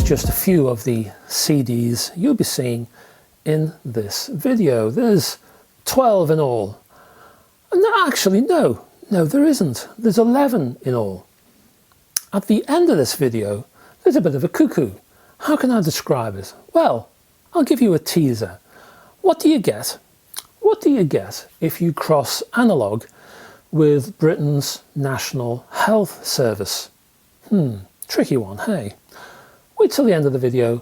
just a few of the CDs you'll be seeing in this video. There's 12 in all. No, actually, no, there isn't. There's 11 in all. At the end of this video, there's a bit of a cuckoo. How can I describe it? Well, I'll give you a teaser. What do you get? What do you get if you cross analogue with Britain's National Health Service? Tricky one, hey? Wait till the end of the video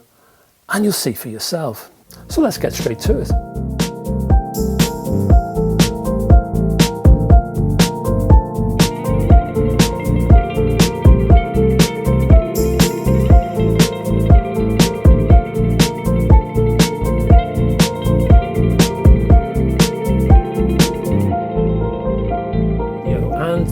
and you'll see for yourself. So let's get straight to it.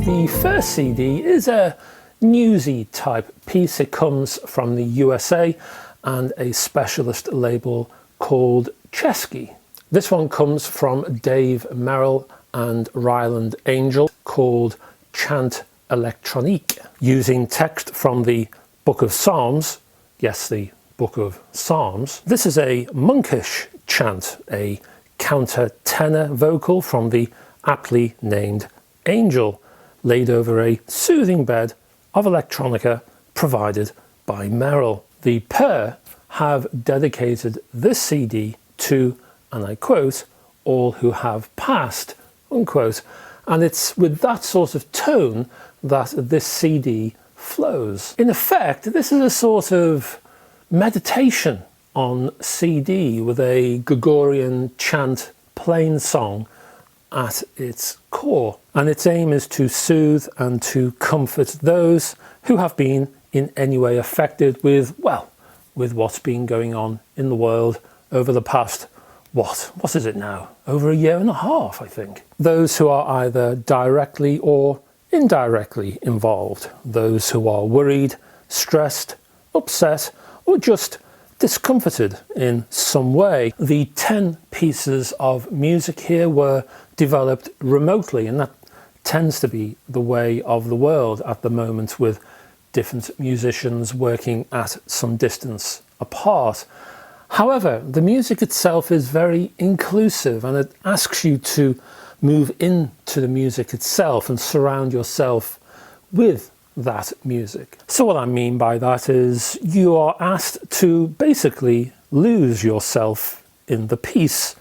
The first CD is a newsy type piece. It comes from the USA and a specialist label called Chesky. This one comes from Dave Merrill and Ryland Angel, called Chant Electronique, using text from the Book of Psalms. Yes, the Book of Psalms. This is a monkish chant, a countertenor vocal from the aptly named Angel, laid over a soothing bed of electronica provided by Merrill. The pair have dedicated this CD to, and I quote, all who have passed, unquote. And it's with that sort of tone that this CD flows. In effect, this is a sort of meditation on CD with a Gregorian chant plain song at its core, and its aim is to soothe and to comfort those who have been in any way affected with what's been going on in the world over the past, what is it now, over a year and a half, I think. Those who are either directly or indirectly involved, those who are worried, stressed, upset, or just discomforted in some way. The 10 pieces of music here were developed remotely, and that tends to be the way of the world at the moment, with different musicians working at some distance apart. However, the music itself is very inclusive, and it asks you to move into the music itself and surround yourself with that music. So what I mean by that is you are asked to basically lose yourself in the piece,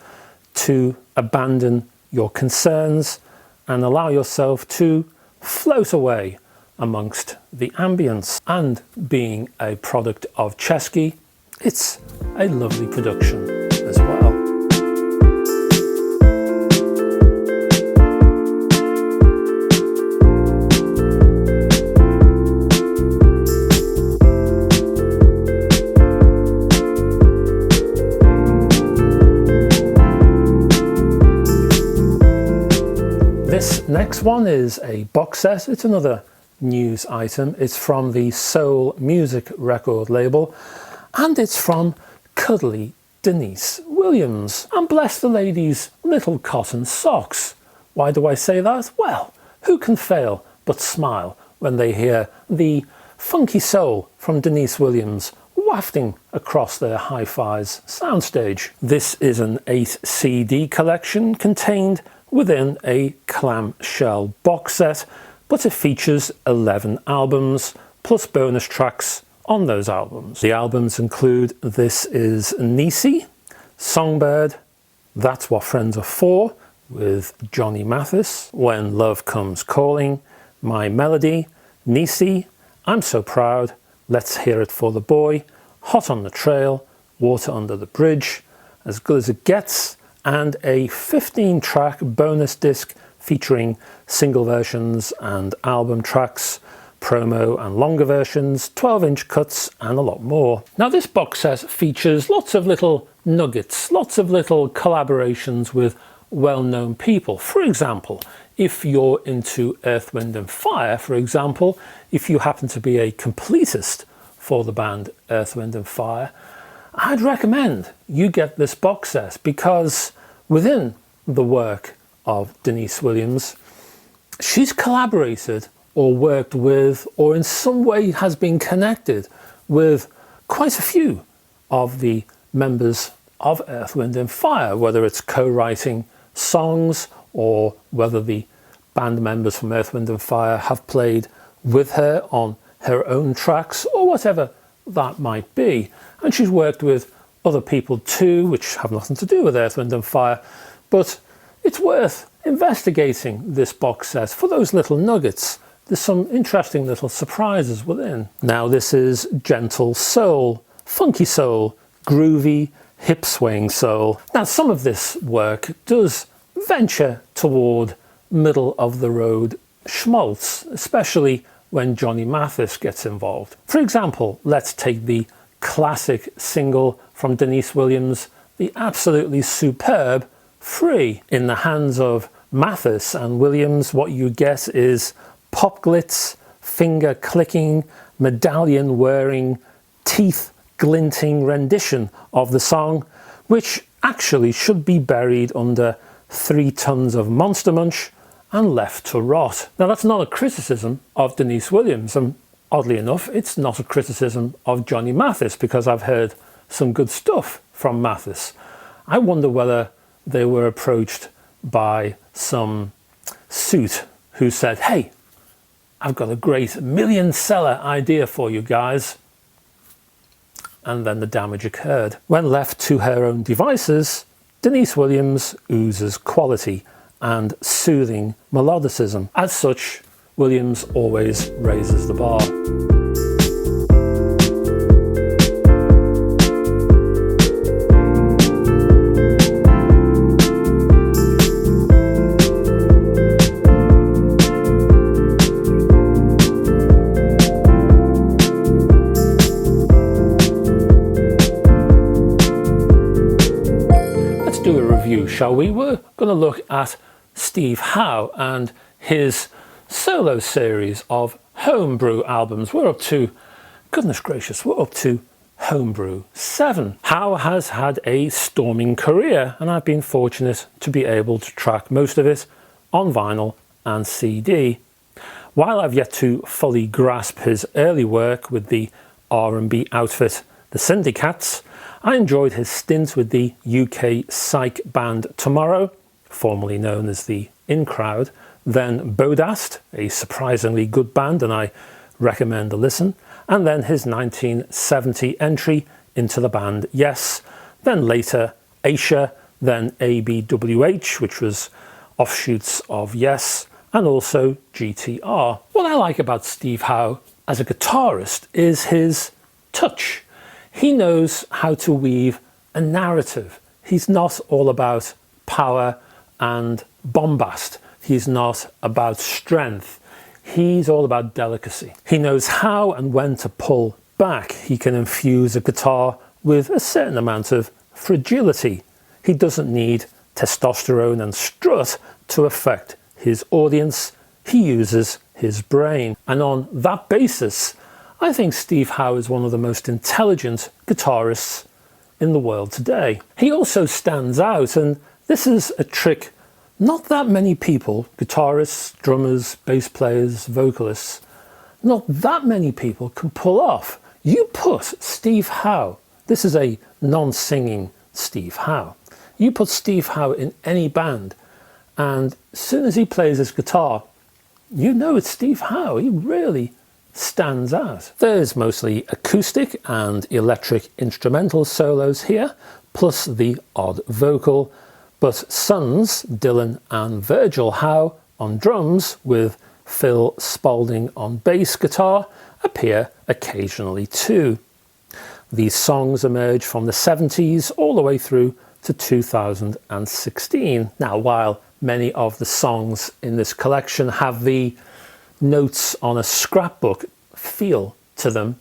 to abandon your concerns and allow yourself to float away amongst the ambience. And being a product of Chesky, it's a lovely production as well. This next one is a box set. It's another news item. It's from the Soul Music record label, and it's from cuddly Denise Williams. And bless the lady's little cotton socks. Why do I say that? Well, who can fail but smile when they hear the funky soul from Denise Williams wafting across their hi-fi's soundstage. This is an 8 CD collection contained within a clamshell box set, but it features 11 albums plus bonus tracks on those albums. The albums include This Is Nisi, Songbird, That's What Friends Are For with Johnny Mathis, When Love Comes Calling, My Melody, Nisi, I'm So Proud, Let's Hear It For the Boy, Hot on the Trail, Water Under the Bridge, As Good As It Gets, and a 15-track bonus disc featuring single versions and album tracks, promo and longer versions, 12-inch cuts, and a lot more. Now, this box set features lots of little nuggets, lots of little collaborations with well-known people. For example, if you're into Earth, Wind and Fire, for example, if you happen to be a completist for the band Earth, Wind and Fire, I'd recommend you get this box set, because within the work of Denise Williams, she's collaborated or worked with, or in some way has been connected with quite a few of the members of Earth, Wind and Fire, whether it's co-writing songs or whether the band members from Earth, Wind and Fire have played with her on her own tracks or whatever that might be. And she's worked with other people too, which have nothing to do with Earth, Wind and Fire, but it's worth investigating this box set for those little nuggets. There's some interesting little surprises within. Now this is gentle soul, funky soul, groovy, hip swaying soul. Now some of this work does venture toward middle of the road schmaltz, especially when Johnny Mathis gets involved. For example, let's take the classic single from Deniece Williams, the absolutely superb Free. In the hands of Mathis and Williams, what you get is pop glitz, finger clicking, medallion wearing, teeth glinting rendition of the song, which actually should be buried under 3 tons of Monster Munch and left to rot. Now that's not a criticism of Deniece Williams, and oddly enough it's not a criticism of Johnny Mathis, because I've heard some good stuff from Mathis. I wonder whether they were approached by some suit who said, hey, I've got a great million-seller idea for you guys. And then the damage occurred. When left to her own devices, Deniece Williams oozes quality and soothing melodicism. As such, Williams always raises the bar. Do a review, shall we? We're going to look at Steve Howe and his solo series of homebrew albums. We're up to, goodness gracious, we're up to Homebrew 7. Howe has had a storming career, and I've been fortunate to be able to track most of it on vinyl and CD. While I've yet to fully grasp his early work with the R&B outfit The Syndicats, I enjoyed his stint with the UK psych band Tomorrow, formerly known as the In Crowd, then Bodast, a surprisingly good band and I recommend a listen, and then his 1970 entry into the band Yes, then later Asia, then ABWH, which was offshoots of Yes, and also GTR. What I like about Steve Howe as a guitarist is his touch. He knows how to weave a narrative. He's not all about power and bombast. He's not about strength. He's all about delicacy. He knows how and when to pull back. He can infuse a guitar with a certain amount of fragility. He doesn't need testosterone and strut to affect his audience. He uses his brain. And on that basis, I think Steve Howe is one of the most intelligent guitarists in the world today. He also stands out, and this is a trick not that many people, guitarists, drummers, bass players, vocalists, not that many people can pull off. You put Steve Howe, this is a non-singing Steve Howe, you put Steve Howe in any band, and as soon as he plays his guitar, you know it's Steve Howe. He really stands out. There's mostly acoustic and electric instrumental solos here, plus the odd vocal, but sons Dylan and Virgil Howe on drums with Phil Spalding on bass guitar appear occasionally too. These songs emerge from the 70s all the way through to 2016. Now, while many of the songs in this collection have the notes on a scrapbook feel to them,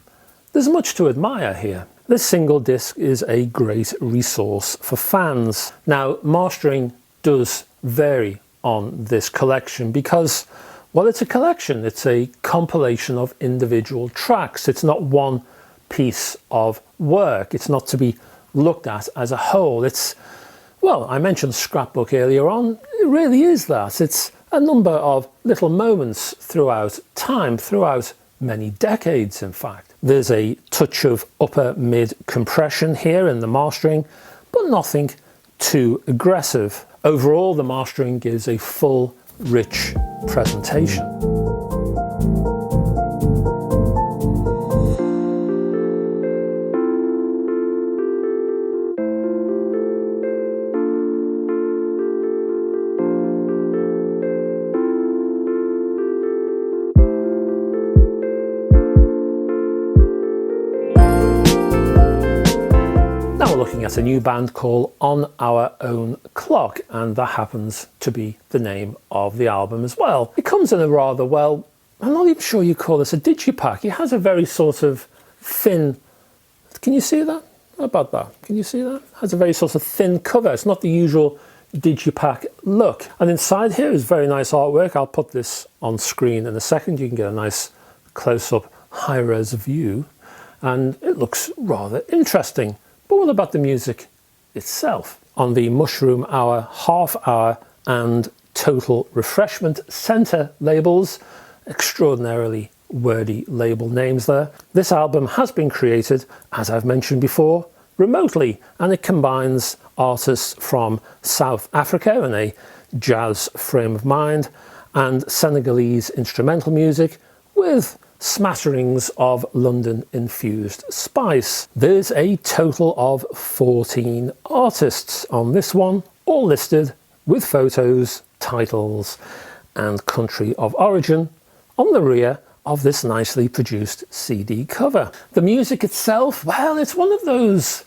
there's much to admire here. This single disc is a great resource for fans. Now, mastering does vary on this collection because, well, it's a collection. It's a compilation of individual tracks. It's not one piece of work. It's not to be looked at as a whole. It's, well, I mentioned scrapbook earlier on. It really is that. It's a number of little moments throughout time, throughout many decades, in fact. There's a touch of upper mid compression here in the mastering, but nothing too aggressive. Overall, the mastering gives a full, rich presentation. Now we're looking at a new band called On Our Own Clock, and that happens to be the name of the album as well. It comes in a rather, well, I'm not even sure you call this a digipack. It has a very sort of thin, can you see that? How about that? Can you see that? It has a very sort of thin cover. It's not the usual digipack look. And inside here is very nice artwork. I'll put this on screen in a second. You can get a nice close-up high-res view, and it looks rather interesting. But what about the music itself? On the Mushroom Hour, Half Hour and Total Refreshment Center labels, extraordinarily wordy label names there. This album has been created, as I've mentioned before, remotely, and it combines artists from South Africa in a jazz frame of mind and Senegalese instrumental music with smatterings of London-infused spice. There's a total of 14 artists on this one, all listed with photos, titles, and country of origin on the rear of this nicely produced CD cover. The music itself, well, it's one of those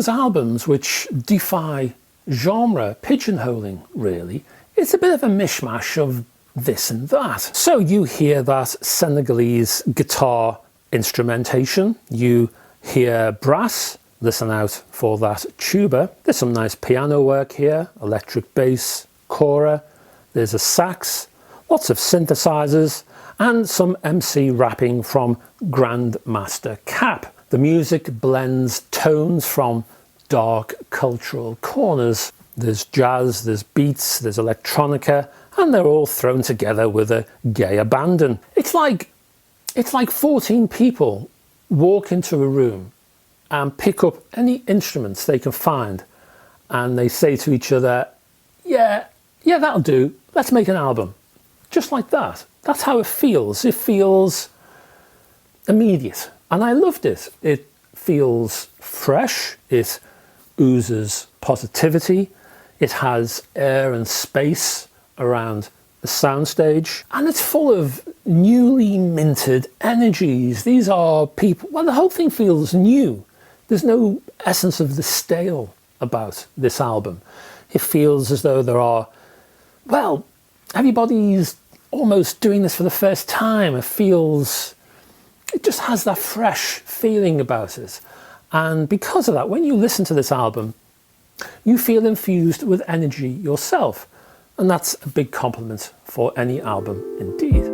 albums which defy genre pigeonholing, really. It's a bit of a mishmash of this and that. So you hear that Senegalese guitar instrumentation, you hear brass, listen out for that tuba. There's some nice piano work here, electric bass, kora, there's a sax, lots of synthesizers, and some MC rapping from Grandmaster Cap. The music blends tones from dark cultural corners. There's jazz, there's beats, there's electronica, and they're all thrown together with a gay abandon. It's like 14 people walk into a room and pick up any instruments they can find, and they say to each other, yeah, that'll do, let's make an album. Just like that. That's how it feels. It feels immediate, and I loved it. It feels fresh, it oozes positivity, it has air and space around the soundstage, and it's full of newly minted energies. These are people, well, the whole thing feels new. There's no essence of the stale about this album. It feels as though there are, well, everybody's almost doing this for the first time. It just has that fresh feeling about it. And because of that, when you listen to this album, you feel infused with energy yourself. And that's a big compliment for any album indeed.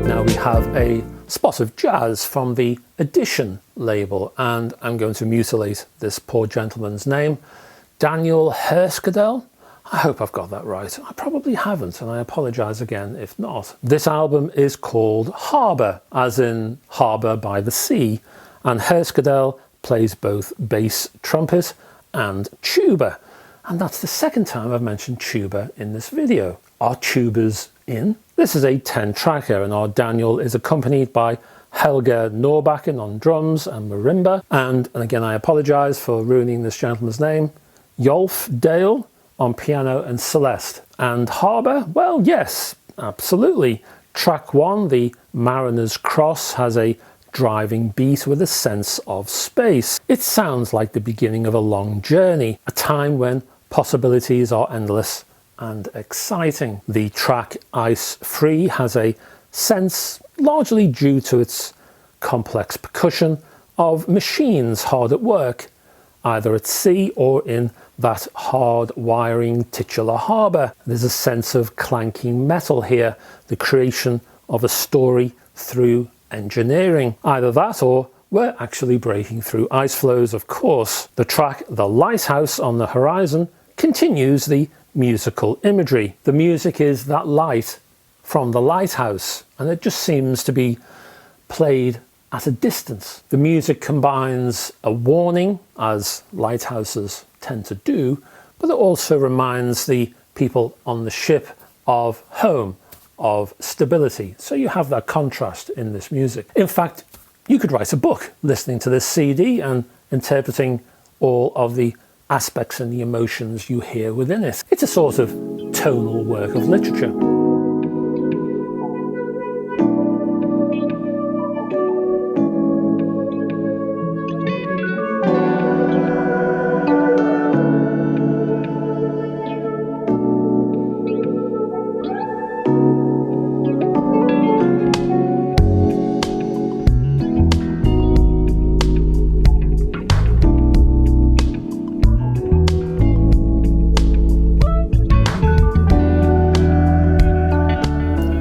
Now we have a spot of jazz from the Edition label, and I'm going to mutilate this poor gentleman's name, Daniel Herskadel. I hope I've got that right. I probably haven't, and I apologise again if not. This album is called Harbour, as in harbour by the sea, and Herskadel plays both bass trumpet and tuba, and that's the second time I've mentioned tuba in this video. Are tubas in? This is a 10-tracker, and our Daniel is accompanied by Helga Norbakken on drums and marimba, and again I apologise for ruining this gentleman's name, Yolf Dale on piano and Celeste. And Harbour, well, yes, absolutely. Track 1, the Mariner's Cross, has a driving beat with a sense of space. It sounds like the beginning of a long journey, a time when possibilities are endless and exciting. The track Ice Free has a sense, largely due to its complex percussion, of machines hard at work either at sea or in that hard wiring titular harbour. There's a sense of clanking metal here, the creation of a story through engineering. Either that or we're actually breaking through ice floes, of course. The track The Lighthouse on the Horizon continues the musical imagery. The music is that light from the lighthouse, and it just seems to be played at a distance. The music combines a warning, as lighthouses tend to do, but it also reminds the people on the ship of home, of stability. So you have that contrast in this music. In fact, you could write a book listening to this CD and interpreting all of the aspects and the emotions you hear within it. It's a sort of tonal work of literature.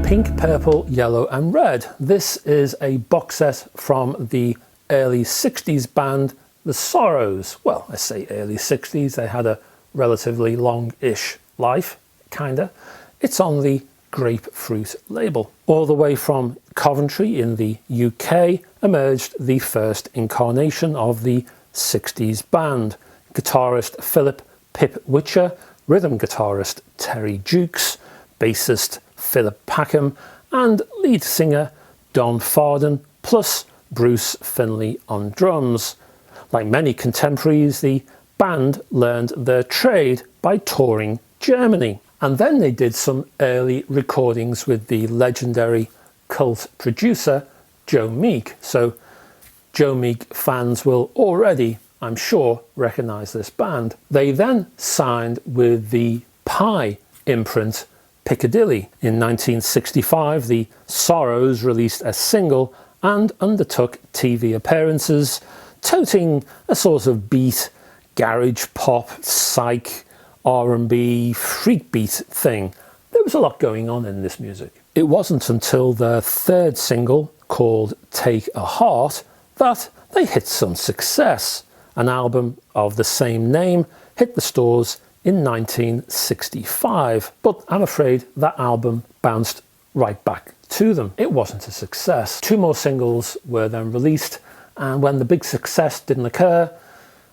Pink, purple, yellow and red. This is a box set from the early 60s band The Sorrows. Well, I say early 60s, they had a relatively long-ish life, kinda. It's on the Grapefruit label. All the way from Coventry in the UK emerged the first incarnation of the 60s band. Guitarist Philip "Pip" Witcher, rhythm guitarist Terry Jukes, bassist Philip Packham and lead singer Don Farden, plus Bruce Finley on drums. Like many contemporaries, the band learned their trade by touring Germany, and then they did some early recordings with the legendary cult producer Joe Meek. So Joe Meek fans will already, I'm sure, recognise this band. They then signed with the Pie imprint Piccadilly. In 1965, the Sorrows released a single and undertook TV appearances, toting a sort of beat, garage pop, psych, R&B, freak beat thing. There was a lot going on in this music. It wasn't until their third single, called Take a Heart, that they hit some success. An album of the same name hit the stores in 1965, but I'm afraid that album bounced right back to them. It wasn't a success. Two more singles were then released, and when the big success didn't occur,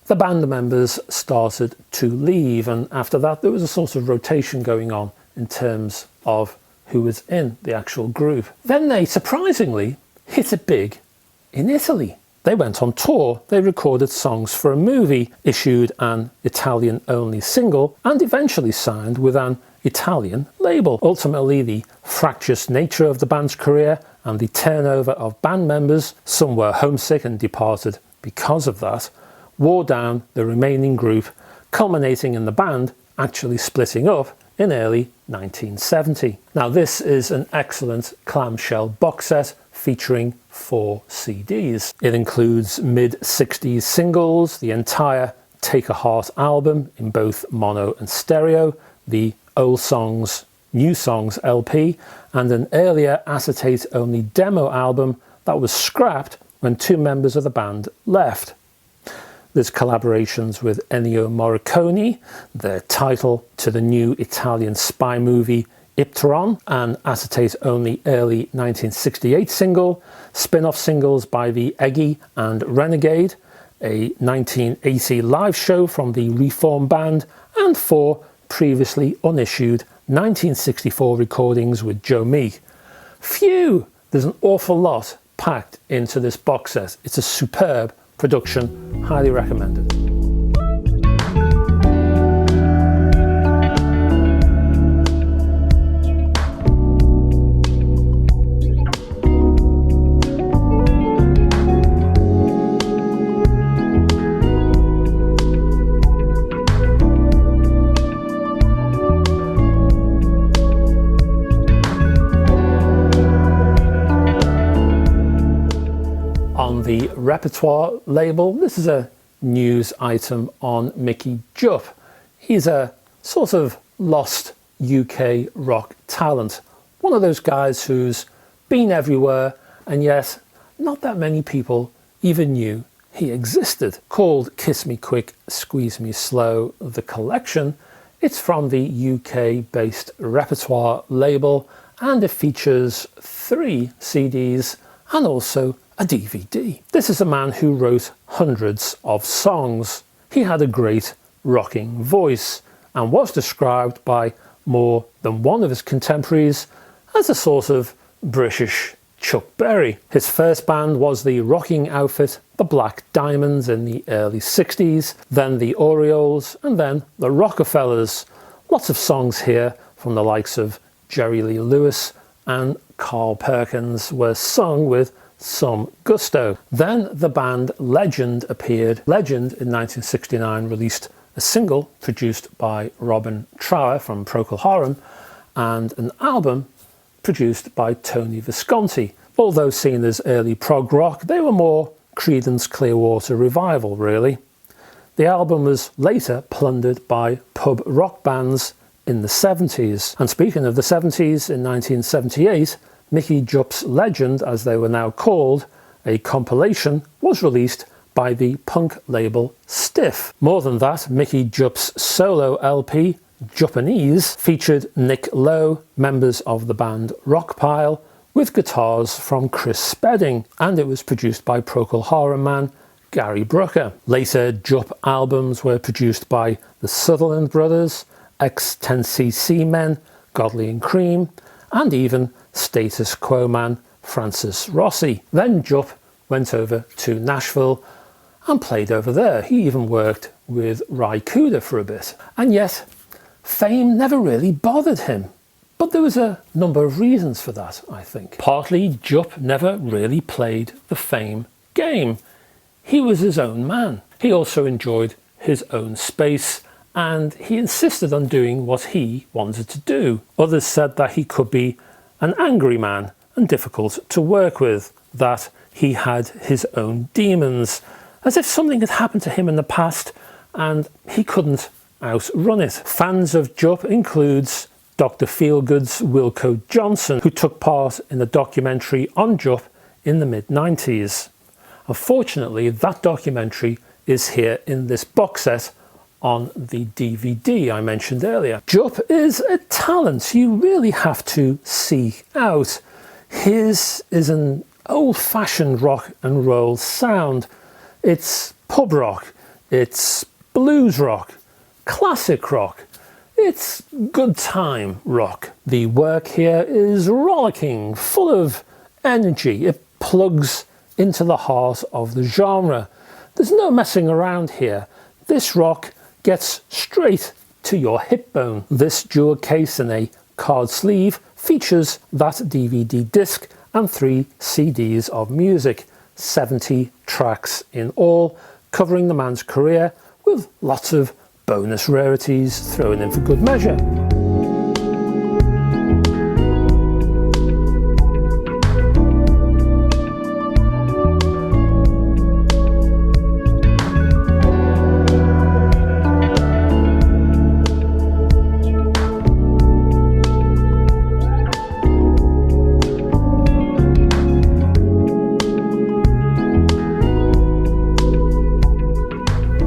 the band members started to leave, and after that there was a sort of rotation going on in terms of who was in the actual group. Then they surprisingly hit it big in Italy. They went on tour, they recorded songs for a movie, issued an Italian-only single, and eventually signed with an Italian label. Ultimately, the fractious nature of the band's career and the turnover of band members, some were homesick and departed because of that, wore down the remaining group, culminating in the band actually splitting up in early 1970. Now, this is an excellent clamshell box set featuring 4 CDs. It includes mid-60s singles, the entire Take a Heart album in both mono and stereo, the Old Songs, New Songs LP, and an earlier acetate-only demo album that was scrapped when 2 members of the band left. There's collaborations with Ennio Morricone, the title to the new Italian spy movie Ipteron, an acetate-only early 1968 single, spin-off singles by the Eggy and Renegade, a 1980 live show from the Reform Band, and 4 previously unissued 1964 recordings with Joe Meek. Phew! There's an awful lot packed into this box set. It's a superb production, highly recommended. On the Repertoire label, this is a news item on Mickey Jupp. He's a sort of lost UK rock talent. One of those guys who's been everywhere and yet not that many people even knew he existed. Called Kiss Me Quick, Squeeze Me Slow, the collection. It's from the UK-based Repertoire label and it features 3 CDs and also a DVD. This is a man who wrote hundreds of songs. He had a great rocking voice and was described by more than one of his contemporaries as a sort of British Chuck Berry. His first band was the rocking outfit the Black Diamonds in the early 60s, then the Orioles, and then the Rockefellers. Lots of songs here from the likes of Jerry Lee Lewis and Carl Perkins were sung with some gusto. Then the band Legend appeared. Legend in 1969 released a single produced by Robin Trower from Procol Harum and an album produced by Tony Visconti. Although seen as early prog rock, they were more Creedence Clearwater Revival, really. The album was later plundered by pub rock bands in the 70s. And speaking of the 70s, in 1978, Mickey Jupp's Legend, as they were now called, a compilation, was released by the punk label Stiff. More than that, Mickey Jupp's solo LP, Japanese, featured Nick Lowe, members of the band Rockpile, with guitars from Chris Spedding, and it was produced by Procol Harum man Gary Brooker. Later Jupp albums were produced by the Sutherland Brothers, ex-10cc men Godley and Cream, and even Status Quo man Francis Rossi. Then Jupp went over to Nashville and played over there. He even worked with Ry Cooder for a bit. And yet, fame never really bothered him. But there was a number of reasons for that, I think. Partly, Jupp never really played the fame game. He was his own man. He also enjoyed his own space, and he insisted on doing what he wanted to do. Others said that he could be an angry man and difficult to work with, that he had his own demons, as if something had happened to him in the past and he couldn't outrun it. Fans of Jupp includes Dr. Feelgood's Wilco Johnson, who took part in a documentary on Jupp in the mid-90s. Unfortunately, that documentary is here in this box set on the DVD I mentioned earlier. Jupp is a talent you really have to seek out. His is an old-fashioned rock and roll sound. It's pub rock, it's blues rock, classic rock, it's good time rock. The work here is rollicking, full of energy. It plugs into the heart of the genre. There's no messing around here. This rock gets straight to your hip bone. This jewel case in a card sleeve features that DVD disc and 3 CDs of music, 70 tracks in all, covering the man's career with lots of bonus rarities thrown in for good measure.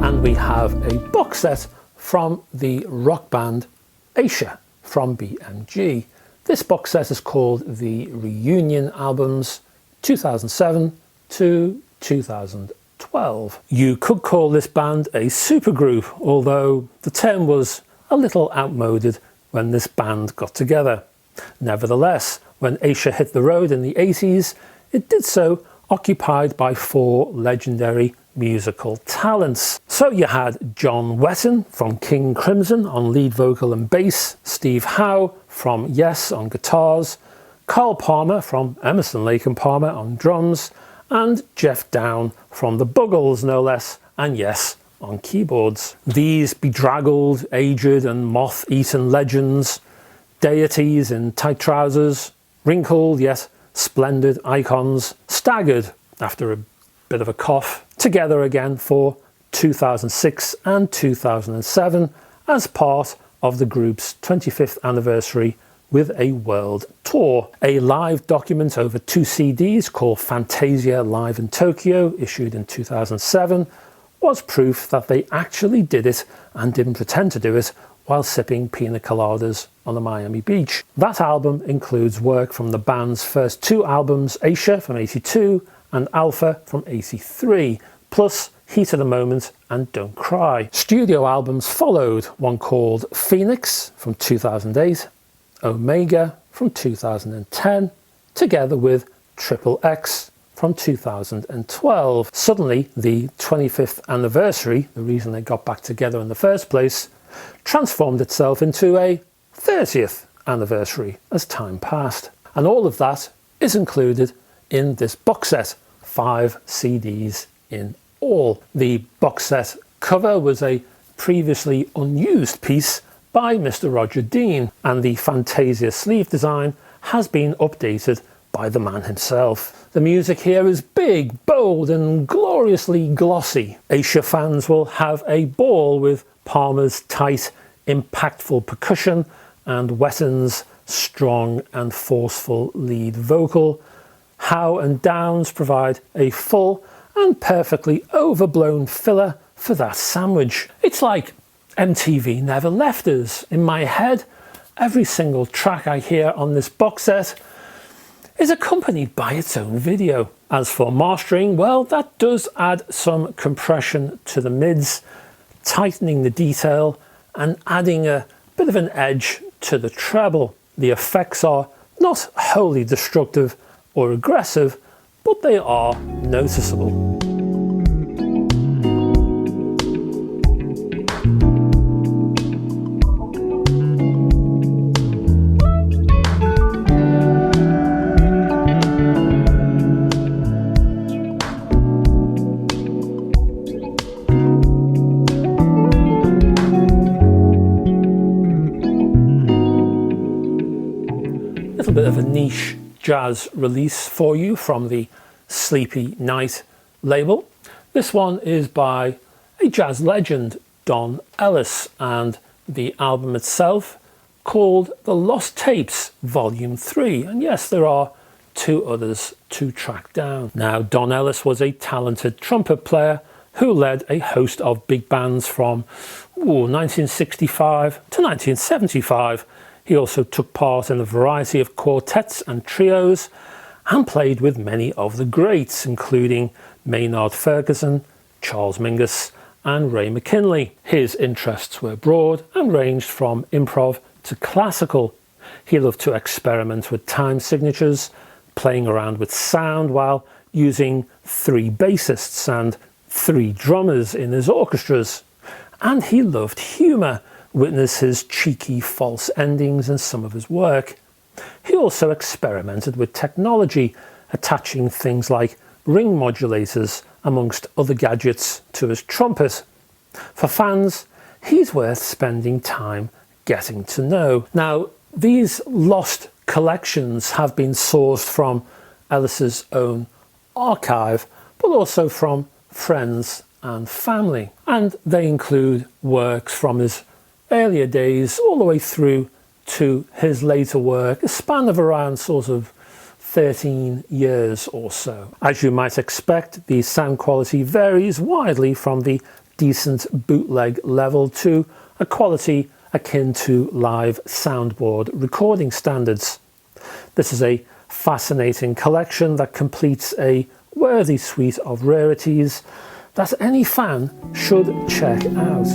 And we have a box set from the rock band Asia from BMG. This box set is called the Reunion Albums 2007 to 2012. You could call this band a supergroup, although the term was a little outmoded when this band got together. Nevertheless, when Asia hit the road in the 80s, it did so occupied by 4 legendary musical talents. So you had John Wetton from King Crimson on lead vocal and bass, Steve Howe from Yes on guitars, Carl Palmer from Emerson, Lake and Palmer on drums, and Jeff Down from the Buggles, no less, and Yes on keyboards. These bedraggled, aged and moth-eaten legends, deities in tight trousers, wrinkled yet splendid icons, staggered after a bit of a cough, together again for 2006 and 2007 as part of the group's 25th anniversary with a world tour. A live document over 2 CDs called Fantasia Live in Tokyo, issued in 2007, was proof that they actually did it and didn't pretend to do it while sipping pina coladas on a Miami beach. That album includes work from the band's first 2 albums, Asia from '82 and Alpha from '83, plus Heat of the Moment and Don't Cry. Studio albums followed, one called Phoenix from 2008, Omega from 2010, together with Triple X from 2012. Suddenly, the 25th anniversary, the reason they got back together in the first place, transformed itself into a 30th anniversary as time passed. And all of that is included in this box set, 5 CDs in all. The box set cover was a previously unused piece by Mr. Roger Dean, and the Fantasia sleeve design has been updated by the man himself. The music here is big, bold and gloriously glossy. Asia fans will have a ball with Palmer's tight, impactful percussion and Wetton's strong and forceful lead vocal. Howe and Downs provide a full and perfectly overblown filler for that sandwich. It's like MTV never left us. In my head, every single track I hear on this box set is accompanied by its own video. As for mastering, well, that does add some compression to the mids, tightening the detail and adding a bit of an edge to the treble. The effects are not wholly destructive or aggressive, but they are noticeable. Bit of a niche jazz release for you from the Sleepy Night label. This one is by a jazz legend, Don Ellis, and the album itself called The Lost Tapes Volume 3. And yes, there are 2 others to track down. Now, Don Ellis was a talented trumpet player who led a host of big bands from 1965 to 1975. He also took part in a variety of quartets and trios and played with many of the greats, including Maynard Ferguson, Charles Mingus and Ray McKinley. His interests were broad and ranged from improv to classical. He loved to experiment with time signatures, playing around with sound while using 3 bassists and 3 drummers in his orchestras. And he loved humour. Witness his cheeky false endings in some of his work. He also experimented with technology, attaching things like ring modulators amongst other gadgets to his trumpet. For fans, he's worth spending time getting to know. Now, these lost collections have been sourced from Ellis's own archive, but also from friends and family. And they include works from his earlier days all the way through to his later work, a span of around sort of 13 years or so. As you might expect, the sound quality varies widely from the decent bootleg level to a quality akin to live soundboard recording standards. This is a fascinating collection that completes a worthy suite of rarities that any fan should check out.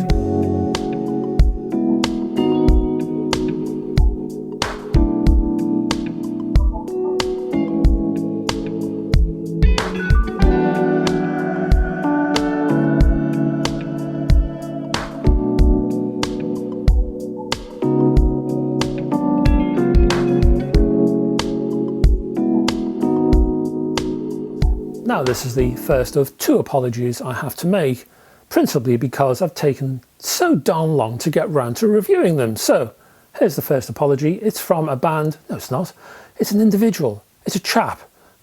Now, this is the first of 2 apologies I have to make, principally because I've taken so darn long to get round to reviewing them. So, here's the first apology. It's from a band. No, it's not. It's an individual. It's a chap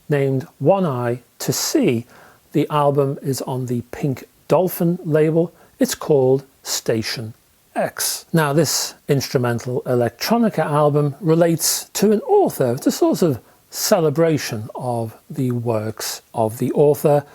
named One Eye to See. The album is on the Pink Dolphin label, it's called Station X. Now this instrumental electronica album relates to an author. It's a sort of celebration of the works of the author,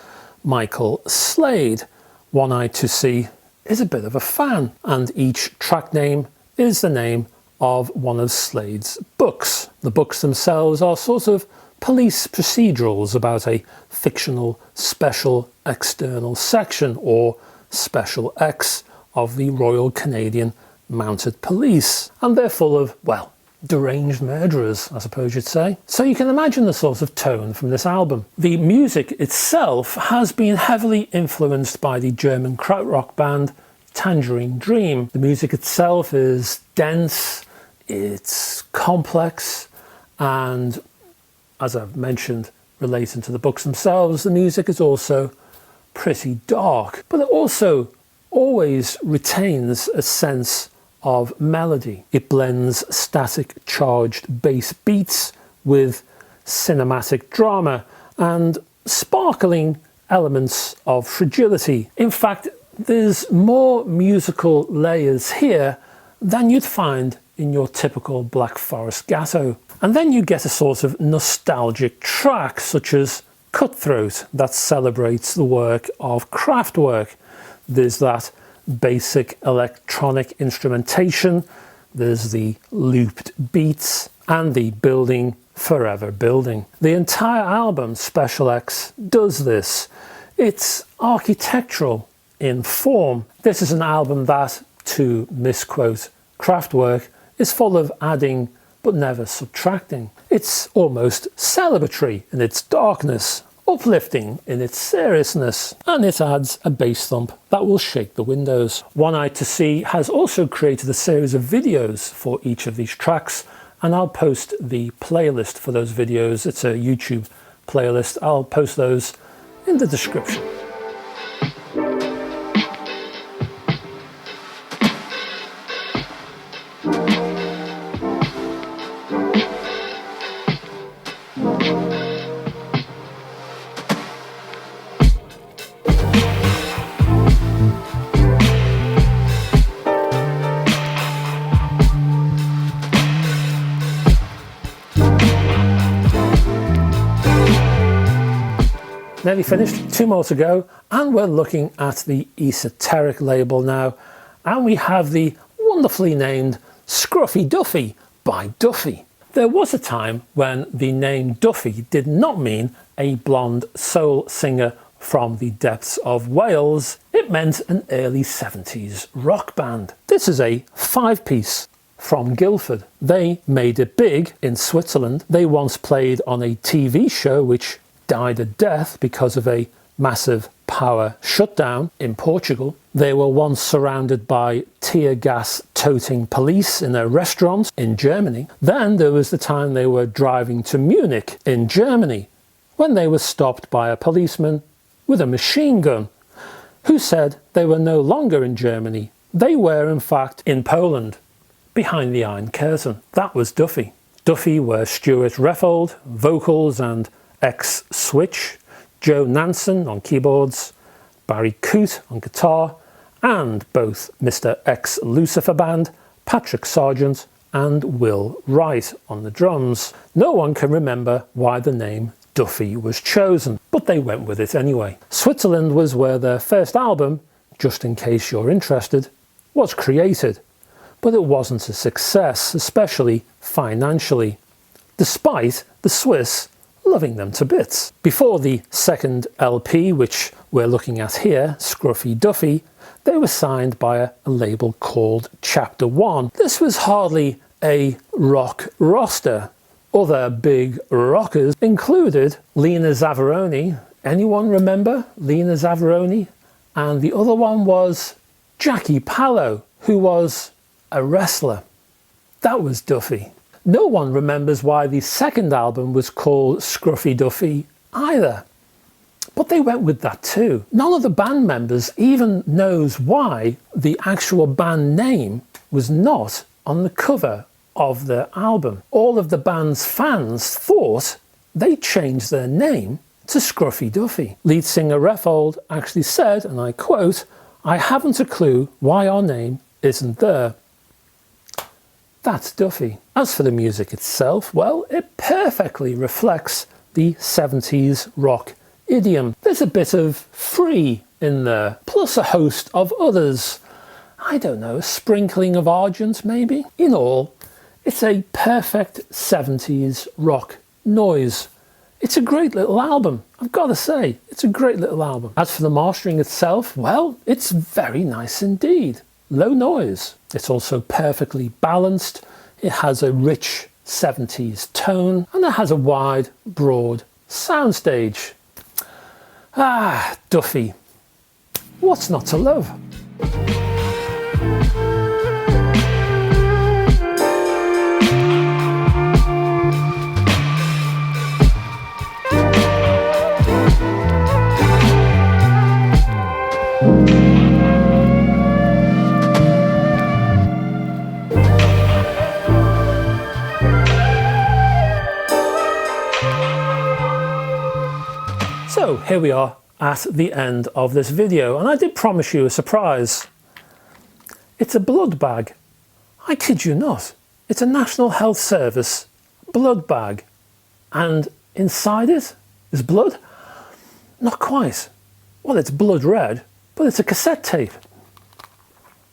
Michael Slade. One Eye to See is a bit of a fan, and each track name is the name of one of Slade's books. The books themselves are sort of police procedurals about a fictional special external section, or Special X, of the Royal Canadian Mounted Police, and they're full of, well, deranged murderers, I suppose you'd say. So you can imagine the sort of tone from this album. The music itself has been heavily influenced by the German krautrock band Tangerine Dream. The music itself is dense, it's complex, and as I've mentioned, relating to the books themselves, the music is also pretty dark, but it also always retains a sense of melody. It blends static charged bass beats with cinematic drama and sparkling elements of fragility. In fact, there's more musical layers here than you'd find in your typical Black Forest Gatto. And then you get a sort of nostalgic track such as Cutthroat that celebrates the work of Kraftwerk. There's that basic electronic instrumentation, there's the looped beats, and the building forever building. The entire album, Special X, does this. It's architectural in form. This is an album that, to misquote Kraftwerk, is full of adding but never subtracting. It's almost celebratory in its darkness, uplifting in its seriousness, and it adds a bass thump that will shake the windows. One Eye to See has also created a series of videos for each of these tracks, and I'll post the playlist for those videos. It's a YouTube playlist. I'll post those in the description. Nearly finished, 2 more to go, and we're looking at the Esoteric label now, and we have the wonderfully named Scruffy Duffy by Duffy. There was a time when the name Duffy did not mean a blonde soul singer from the depths of Wales. It meant an early 70s rock band. This is a 5-piece from Guildford. They made it big in Switzerland. They once played on a TV show which died a death because of a massive power shutdown in Portugal. They were once surrounded by tear gas toting police in a restaurant in Germany. Then there was the time they were driving to Munich in Germany when they were stopped by a policeman with a machine gun who said they were no longer in Germany. They were in fact in Poland, behind the Iron Curtain. That was Duffy. Duffy were Stuart Reffold, vocals and ex-Switch, Joe Nansen on keyboards, Barry Coote on guitar, and both Mr. X Lucifer Band, Patrick Sargent and Will Wright on the drums. No one can remember why the name Duffy was chosen, but they went with it anyway. Switzerland was where their first album, just in case you're interested, was created, but it wasn't a success, especially financially, despite the Swiss loving them to bits. Before the second LP, which we're looking at here, Scruffy Duffy, they were signed by a label called Chapter One. This was hardly a rock roster. Other big rockers included Lena Zavaroni. Anyone remember Lena Zavaroni? And the other one was Jackie Pallo, who was a wrestler. That was Duffy. No one remembers why the second album was called Scruffy Duffy either, but they went with that too. None of the band members even knows why the actual band name was not on the cover of the album. All of the band's fans thought they changed their name to Scruffy Duffy. Lead singer Reffold actually said, and I quote, "I haven't a clue why our name isn't there." That's Duffy. As for the music itself, well, it perfectly reflects the 70s rock idiom. There's a bit of free in there, plus a host of others. I don't know, a sprinkling of Argent maybe? In all, it's a perfect 70s rock noise. It's a great little album, I've got to say. It's a great little album. As for the mastering itself, well, it's very nice indeed. Low noise. It's also perfectly balanced. It has a rich 70s tone, and it has a wide, broad soundstage. Ah, Duffy. What's not to love? So here we are at the end of this video, and I did promise you a surprise. It's a blood bag. I kid you not. It's a National Health Service blood bag, and inside it is blood? Not quite. Well, it's blood red, but it's a cassette tape.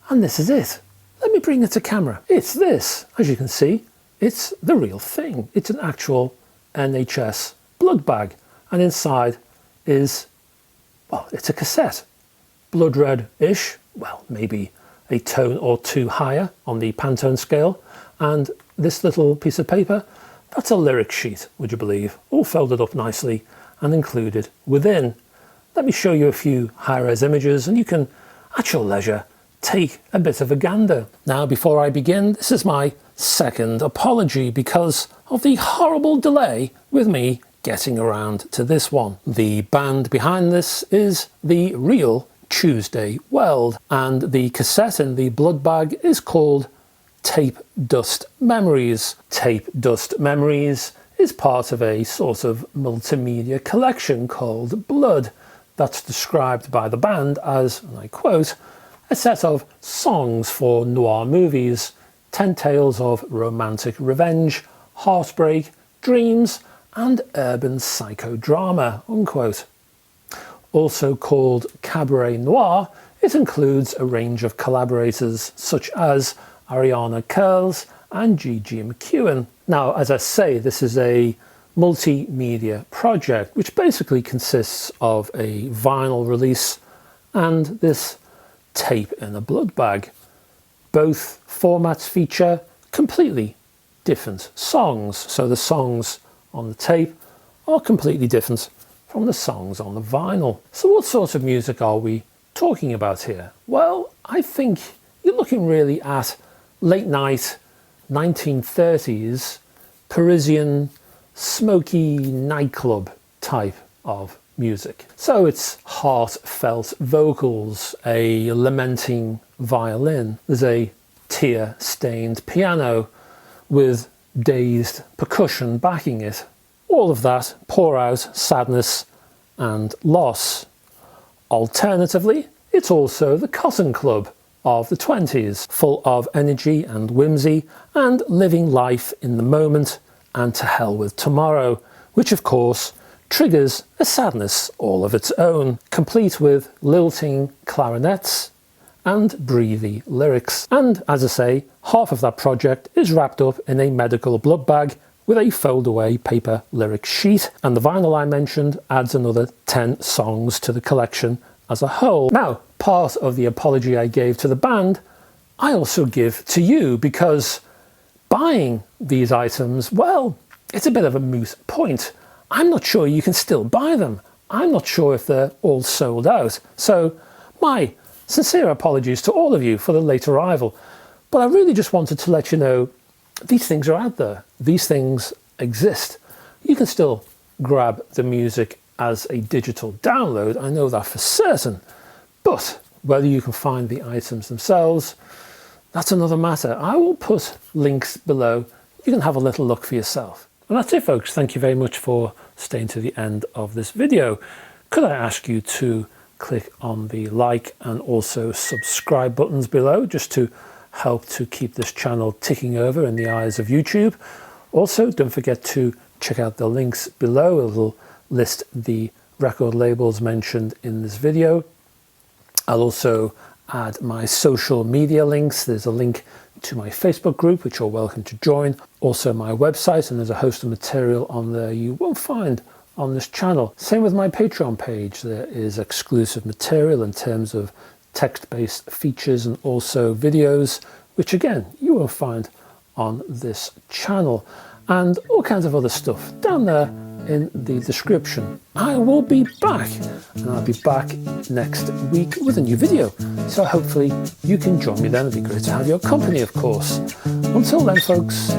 And this is it. Let me bring it to camera. It's this. As you can see, it's the real thing. It's an actual NHS blood bag, and inside is, well, it's a cassette. Blood red-ish, well, maybe a tone or two higher on the Pantone scale. And this little piece of paper, that's a lyric sheet, would you believe, all folded up nicely and included within. Let me show you a few high-res images, and you can, at your leisure, take a bit of a gander. Now, before I begin, this is my second apology because of the horrible delay with me getting around to this one. The band behind this is the real Tuesday Weld, and the cassette in the blood bag is called Tape Dust Memories. Tape Dust Memories is part of a sort of multimedia collection called Blood that's described by the band as, and I quote, a set of songs for noir movies, 10 tales of romantic revenge, heartbreak, dreams, and urban psychodrama, unquote. Also called Cabaret Noir, it includes a range of collaborators such as Ariana Curls and Gigi McEwen. Now, as I say, this is a multimedia project which basically consists of a vinyl release and this tape in a blood bag. Both formats feature completely different songs, so the songs on the tape are completely different from the songs on the vinyl. So what sort of music are we talking about here? Well, I think you're looking really at late night 1930s Parisian smoky nightclub type of music. So it's heartfelt vocals, a lamenting violin, there's a tear-stained piano with dazed percussion backing it. All of that pour out sadness and loss. Alternatively, it's also the Cotton Club of the 20s, full of energy and whimsy and living life in the moment and to hell with tomorrow, which of course triggers a sadness all of its own, complete with lilting clarinets and breathy lyrics. And as I say, half of that project is wrapped up in a medical blood bag with a fold-away paper lyric sheet, and the vinyl I mentioned adds another 10 songs to the collection as a whole. Now, part of the apology I gave to the band, I also give to you, because buying these items, well, it's a bit of a moot point. I'm not sure you can still buy them. I'm not sure if they're all sold out. So my sincere apologies to all of you for the late arrival. But I really just wanted to let you know these things are out there. These things exist. You can still grab the music as a digital download, I know that for certain. But whether you can find the items themselves, that's another matter. I will put links below. You can have a little look for yourself. And that's it, folks. Thank you very much for staying to the end of this video. Could I ask you to click on the like and also subscribe buttons below, just to help to keep this channel ticking over in the eyes of YouTube. Also, don't forget to check out the links below. It'll list the record labels mentioned in this video. I'll also add my social media links. There's a link to my Facebook group, which you're welcome to join. Also my website, and there's a host of material on there you won't find on this channel. Same with my Patreon page. There is exclusive material in terms of text-based features and also videos, which again, you won't find on this channel, and all kinds of other stuff down there in the description. I will be back, and I'll be back next week with a new video. So hopefully you can join me then. It'd be great to have your company, of course. Until then, folks,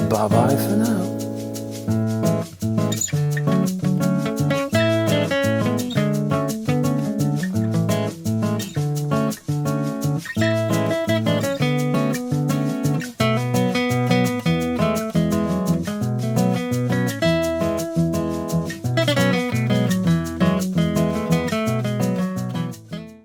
bye-bye for now.